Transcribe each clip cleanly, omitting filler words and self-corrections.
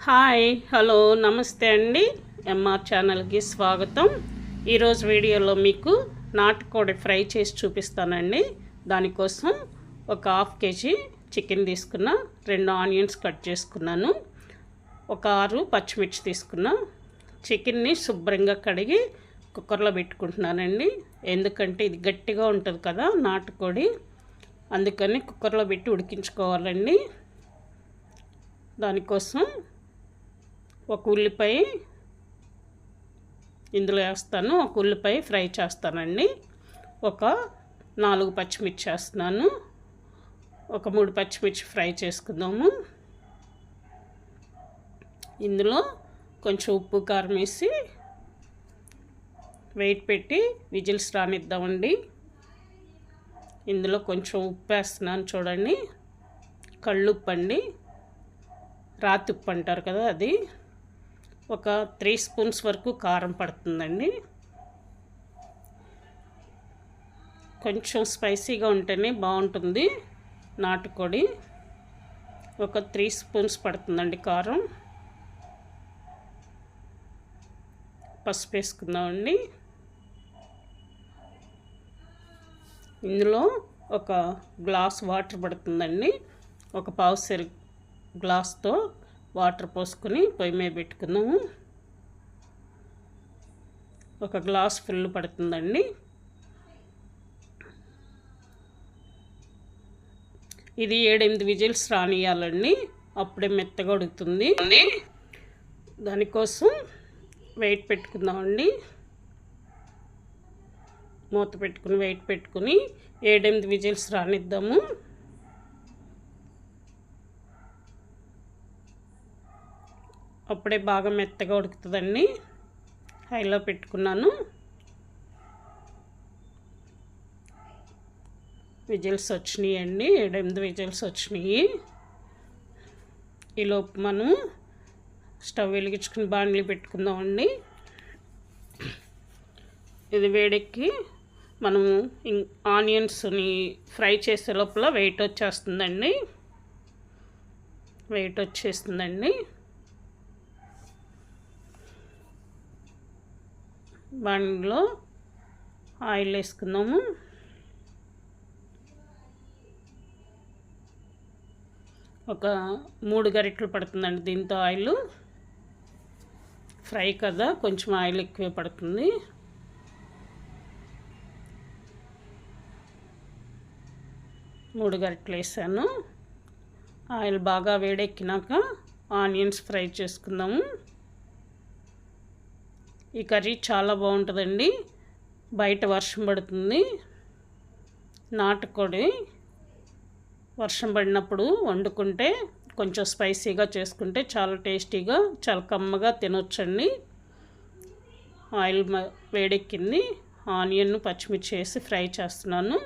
Hi hello నమస్తే అండి. MR ఛానల్కి స్వాగతం. ఈరోజు వీడియోలో మీకు నాటుకోడి ఫ్రై చేసి చూపిస్తానండి. దానికోసం ఒక హాఫ్ కేజీ చికెన్ తీసుకున్నా, 2 ఆనియన్స్ కట్ చేసుకున్నాను, ఒక 6 పచ్చిమిర్చి తీసుకున్నా. చికెన్ని శుభ్రంగా కడిగి కుక్కర్లో పెట్టుకుంటున్నానండి. ఎందుకంటే ఇది గట్టిగా ఉంటుంది కదా నాటుకోడి, అందుకని కుక్కర్లో పెట్టి ఉడికించుకోవాలండి. దానికోసం ఒక ఉల్లిపాయ ఇందులో వేస్తాను, ఒక ఉల్లిపాయ ఫ్రై చేస్తానండి. ఒక 4 పచ్చిమిర్చి వేస్తున్నాను, ఒక 3 పచ్చిమిర్చి ఫ్రై చేసుకుందాము. ఇందులో కొంచెం ఉప్పు కారం వేసి వెయిట్ పెట్టి విజిల్స్ రానిద్దామండి. ఇందులో కొంచెం ఉప్పు వేస్తున్నాను, చూడండి. కళ్ళుప్పు అండి, రాతి ఉప్పు అంటారు కదా అది. ఒక 3 స్పూన్స్ వరకు కారం పడుతుందండి. కొంచెం స్పైసీగా ఉంటేనే బాగుంటుంది నాటుకోడి. ఒక 3 స్పూన్స్ పడుతుందండి కారం. పసుపు వేసుకుందామండి. ఇందులో ఒక గ్లాస్ వాటర్ పడుతుందండి. ఒక పావుసేరు గ్లాస్తో వాటర్ పోసుకొని పొయ్యి మీద పెట్టుకుందాము. ఒక గ్లాస్ ఫుల్ పడుతుందండి. ఇది 7-8 విజిల్స్ రానియాలండి, అప్పుడే మెత్తగా ఉడుకుతుంది. దానికోసం వెయిట్ పెట్టుకుందామండి. మూత పెట్టుకుని వెయిట్ పెట్టుకుని 7-8 విజిల్స్ రానిద్దాము. అప్పుడే బాగా మెత్తగా ఉడుకుతుందండి. హైలో పెట్టుకున్నాను. విజిల్స్ వచ్చినాయి అండి, 7-8 విజిల్స్ వచ్చినాయి. ఈలోపు మనం స్టవ్ వెలిగించుకుని బాండ్లీ పెట్టుకుందామండి. ఇది వేడెక్కి మనము ఆనియన్స్ని ఫ్రై చేసే లోపల వెయిట్ వచ్చేస్తుందండి. వెయిట్ వచ్చేస్తుందండి. బాండ్లో ఆయిల్ వేసుకుందాము. ఒక 3 గరిటెలు పడుతుందండి దీంతో ఆయిల్. ఫ్రై కదా, కొంచెం ఆయిల్ ఎక్కువే పడుతుంది. మూడు గరిటెలు వేసాను. ఆయిల్ బాగా వేడెక్కినాక ఆనియన్స్ ఫ్రై చేసుకుందాము. ఈ కర్రీ చాలా బాగుంటుందండి. బయట వర్షం పడుతుంది, నాటుకోడి వర్షం పడినప్పుడు వండుకుంటే కొంచెం స్పైసీగా చేసుకుంటే చాలా టేస్టీగా, చాలా కమ్మగా తినొచ్చండి. ఆయిల్ వేడెక్కింది. ఆనియన్ పచ్చిమిర్చి వేసి ఫ్రై చేస్తున్నాను.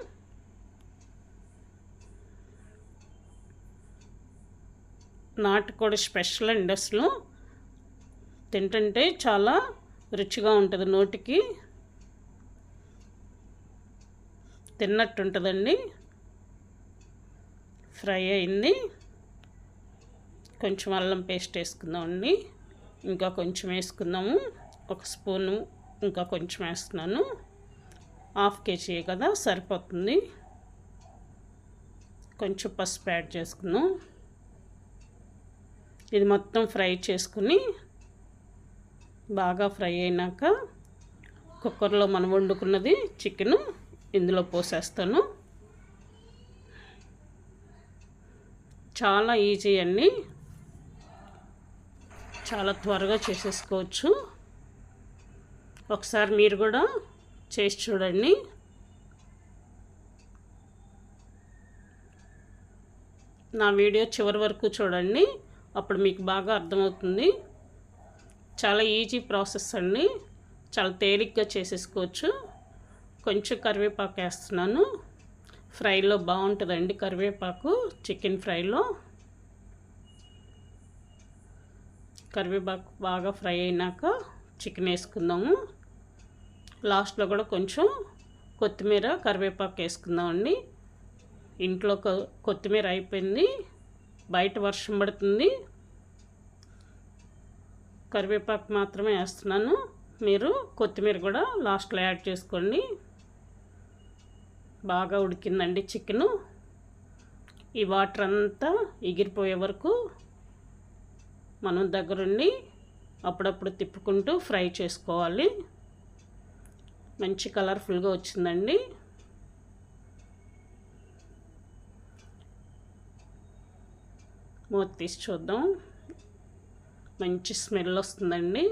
నాటుకోడి స్పెషల్ అండి. అసలు తింటుంటే చాలా రుచిగా ఉంటుంది, నోటికి తిన్నట్టు ఉంటుందండి. ఫ్రై అయింది. కొంచెం అల్లం పేస్ట్ వేసుకుందామండి. ఇంకా కొంచెం వేసుకుందాము, 1 స్పూను ఇంకా కొంచెం వేస్తున్నాను. హాఫ్ కేజీ కదా, సరిపోతుంది. కొంచెం పసుపు యాడ్ చేసుకుందాం. ఇది మొత్తం ఫ్రై చేసుకుని బాగా ఫ్రై అయినాక కుక్కర్లో మనం వండుకున్నది చికెను ఇందులో పోసేస్తాను. చాలా ఈజీ అండి, చాలా త్వరగా చేసేసుకోవచ్చు. ఒకసారి మీరు కూడా చేసి చూడండి. నా వీడియో చివరి వరకు చూడండి, అప్పుడు మీకు బాగా అర్థమవుతుంది. చాలా ఈజీ ప్రాసెస్ అండి, చాలా తేలిగ్గా చేసేసుకోవచ్చు. కొంచెం కరివేపాకు వేస్తున్నాను. ఫ్రైలో బాగుంటుందండి కరివేపాకు, చికెన్ ఫ్రైలో. కరివేపాకు బాగా ఫ్రై అయినాక చికెన్ వేసుకుందాము. లాస్ట్లో కూడా కొంచెం కొత్తిమీర కరివేపాకు వేసుకుందామండి. ఇంట్లో కొత్తిమీర అయిపోయింది, బయట వర్షం పడుతుంది. కరివేపాకు మాత్రమే వేస్తున్నాను. మీరు కొత్తిమీర కూడా లాస్ట్లో యాడ్ చేసుకోండి. బాగా ఉడికిందండి చికెను. ఈ వాటర్ అంతా ఎగిరిపోయే వరకు మనం దగ్గరుండి అప్పుడప్పుడు తిప్పుకుంటూ ఫ్రై చేసుకోవాలి. మంచి కలర్ఫుల్గా వచ్చిందండి. మూత తీసి చూద్దాం. మంచి స్మెల్ వస్తుందండి.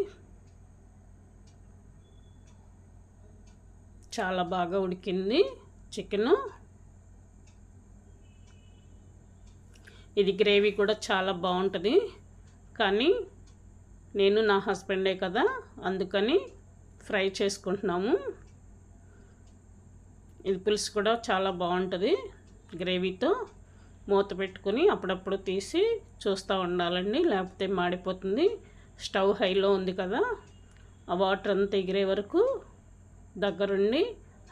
చాలా బాగా ఉడికింది చికెను. ఇది గ్రేవీ కూడా చాలా బాగుంటుంది. కానీ నేను నా హస్బెండే కదా, అందుకని ఫ్రై చేసుకుంటున్నాము. ఇది పులుసు కూడా చాలా బాగుంటుంది గ్రేవీతో. మూత పెట్టుకుని అప్పుడప్పుడు తీసి చూస్తూ ఉండాలండి, లేకపోతే మాడిపోతుంది. స్టవ్ హైలో ఉంది కదా, ఆ వాటర్ అంతా ఎగిరే వరకు దగ్గరుండి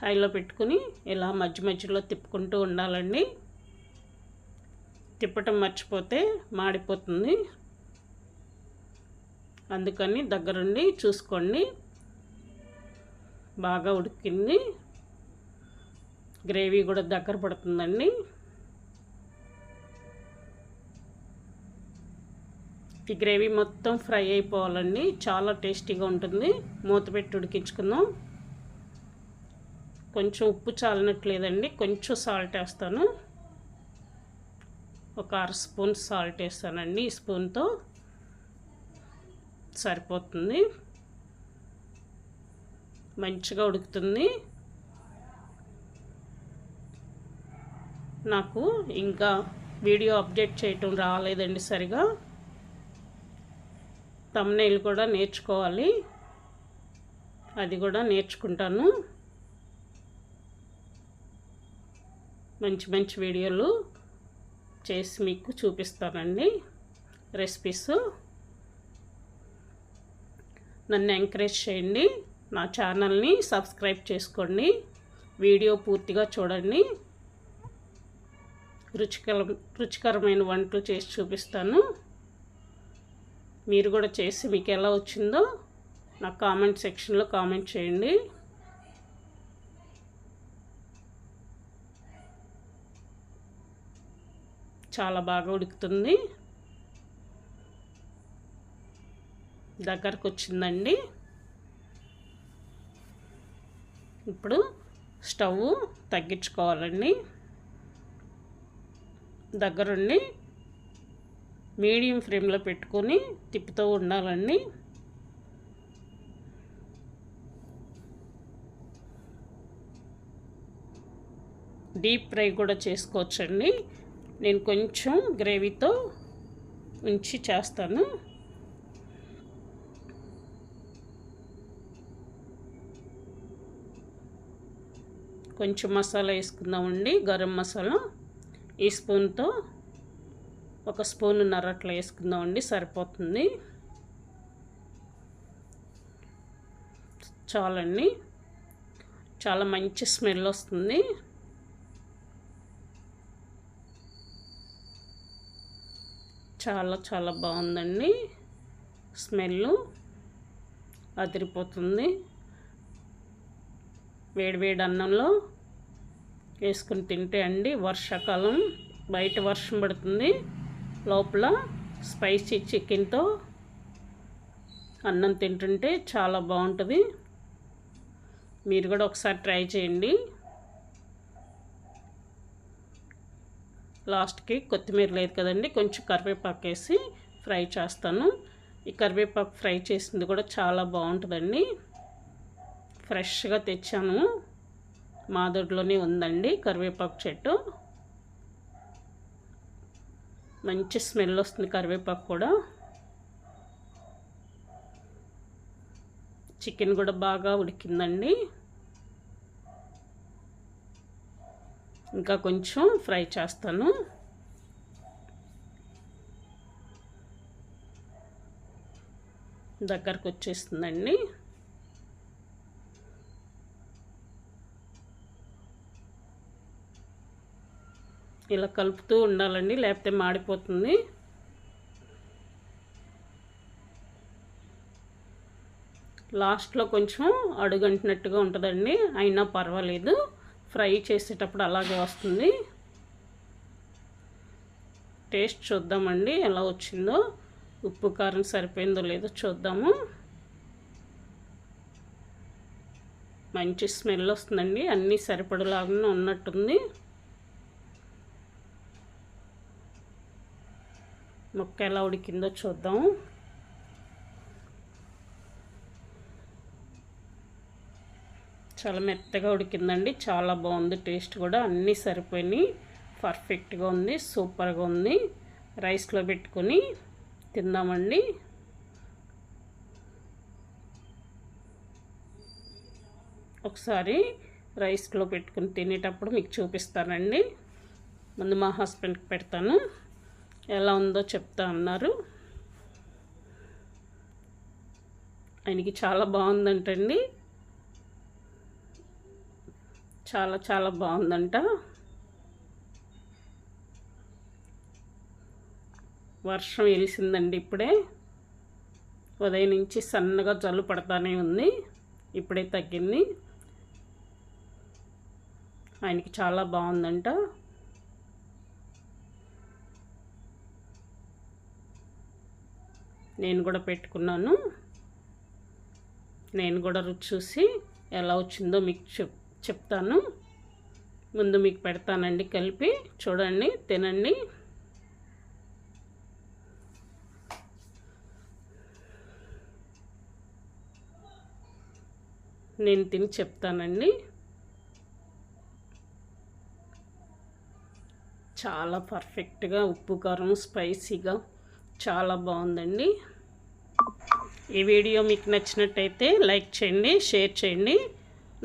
హైలో పెట్టుకుని ఇలా మధ్య మధ్యలో తిప్పుకుంటూ ఉండాలండి. తిప్పటం మర్చిపోతే మాడిపోతుంది. అందుకని దగ్గరుండి చూసుకోండి. బాగా ఉడికింది. గ్రేవీ కూడా దగ్గర పడుతుందండి. ఈ గ్రేవీ మొత్తం ఫ్రై అయిపోవాలండి. చాలా టేస్టీగా ఉంటుంది. మూత పెట్టి ఉడికించుకుందాం. కొంచెం ఉప్పు చాలినట్లేదండి, కొంచెం సాల్ట్ వేస్తాను. ఒక 1/2 స్పూన్ సాల్ట్ వేస్తానండి. ఈ స్పూన్తో సరిపోతుంది. మంచిగా ఉడుకుతుంది. నాకు ఇంకా వీడియో అప్డేట్ చేయటం రాలేదండి సరిగా. థంబ్నెయిల్ కూడా నేర్చుకోవాలి, అది కూడా నేర్చుకుంటాను. మంచి మంచి వీడియోలు చేసి మీకు చూపిస్తానండి, రెసిపీస్. నన్ను ఎంకరేజ్ చేయండి. నా ఛానల్ని సబ్స్క్రైబ్ చేసుకోండి. వీడియో పూర్తిగా చూడండి. రుచికరమైన వంటలు చేసి చూపిస్తాను. మీరు కూడా చేసి మీకు ఎలా వచ్చిందో నాకు కామెంట్ సెక్షన్లో కామెంట్ చేయండి. చాలా బాగా ఉడుకుతుంది. దగ్గరకు వచ్చిందండి. ఇప్పుడు స్టవ్ తగ్గించుకోవాలండి. దగ్గరుండి మీడియం ఫ్లేమ్లో పెట్టుకొని తిప్పుతూ ఉండాలండి. డీప్ ఫ్రై కూడా చేసుకోవచ్చండి. నేను కొంచెం గ్రేవీతో ఉంచి చేస్తాను. కొంచెం మసాలా వేసుకుందామండి. గరం మసాలా ఈ స్పూన్తో 1 స్పూన్నర అట్లా వేసుకుందామండి, సరిపోతుంది. చాలండి. చాలా మంచి స్మెల్ వస్తుంది. చాలా చాలా బాగుందండి. స్మెల్ అదిరిపోతుంది. వేడివేడి అన్నంలో వేసుకుని తింటే అండి, వర్షాకాలం బయట వర్షం పడుతుంది, లోపల స్పైసీ చికెన్తో అన్నం తింటుంటే చాలా బాగుంటుంది. మీరు కూడా ఒకసారి ట్రై చేయండి. లాస్ట్కి కొత్తిమీర లేదు కదండి, కొంచెం కరివేపాకు వేసి ఫ్రై చేస్తాను. ఈ కరివేపాకు ఫ్రై చేసింది కూడా చాలా బాగుంటుందండి. ఫ్రెష్గా తెచ్చాను, మా దొడ్లోనే ఉందండి కరివేపాకు చెట్టు. మంచి స్మెల్ వస్తుంది కరివేపాకు కూడా. చికెన్ కూడా బాగా ఉడికిందండి. ఇంకా కొంచెం ఫ్రై చేస్తాను. దగ్గరకు వచ్చేస్తుందండి. ఇలా కలుపుతూ ఉండాలండి, లేకపోతే మాడిపోతుంది. లాస్ట్లో కొంచెం అడుగంటినట్టుగా ఉంటుందండి, అయినా పర్వాలేదు, ఫ్రై చేసేటప్పుడు అలాగే వస్తుంది. టేస్ట్ చూద్దామండి ఎలా వచ్చిందో, ఉప్పు కారం సరిపోయిందో లేదో చూద్దాము. మంచి స్మెల్ వస్తుందండి, అన్నీ సరిపడలాగానే ఉన్నట్టుంది. ముక్క ఎలా ఉడికిందో చూద్దాం. చాలా మెత్తగా ఉడికిందండి, చాలా బాగుంది. టేస్ట్ కూడా అన్నీ సరిపోయినాయి, పర్ఫెక్ట్గా ఉంది, సూపర్గా ఉంది. రైస్లో పెట్టుకొని తిందామండి. ఒకసారి రైస్లో పెట్టుకుని తినేటప్పుడు మీకు చూపిస్తానండి. ముందు మా హస్బెండ్కి పెడతాను, ఎలా ఉందో చెప్తా అన్నారు. ఆయనకి చాలా బాగుందంటండి, చాలా చాలా బాగుందంట. వర్షం వెలిసిందండి ఇప్పుడే, ఉదయం నుంచి సన్నగా జల్లు పడతానే ఉంది, ఇప్పుడే తగ్గింది. ఆయనకి చాలా బాగుందంట. నేను కూడా పెట్టుకున్నాను, నేను కూడా రుచి చూసి ఎలా వచ్చిందో మీకు చెప్తాను. ముందు మీకు పెడతానండి కలిపి, చూడండి, తినండి. నేను తిని చెప్తానండి. చాలా పర్ఫెక్ట్గా, ఉప్పు కారం స్పైసీగా చాలా బాగుందండి. ఈ వీడియో మీకు నచ్చినట్టయితే లైక్ చేయండి, షేర్ చేయండి,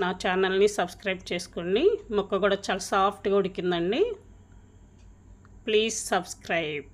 నా ఛానల్ని సబ్స్క్రైబ్ చేసుకోండి. ముక్క కూడా చాలా సాఫ్ట్గా ఉడికిందండి. Please subscribe.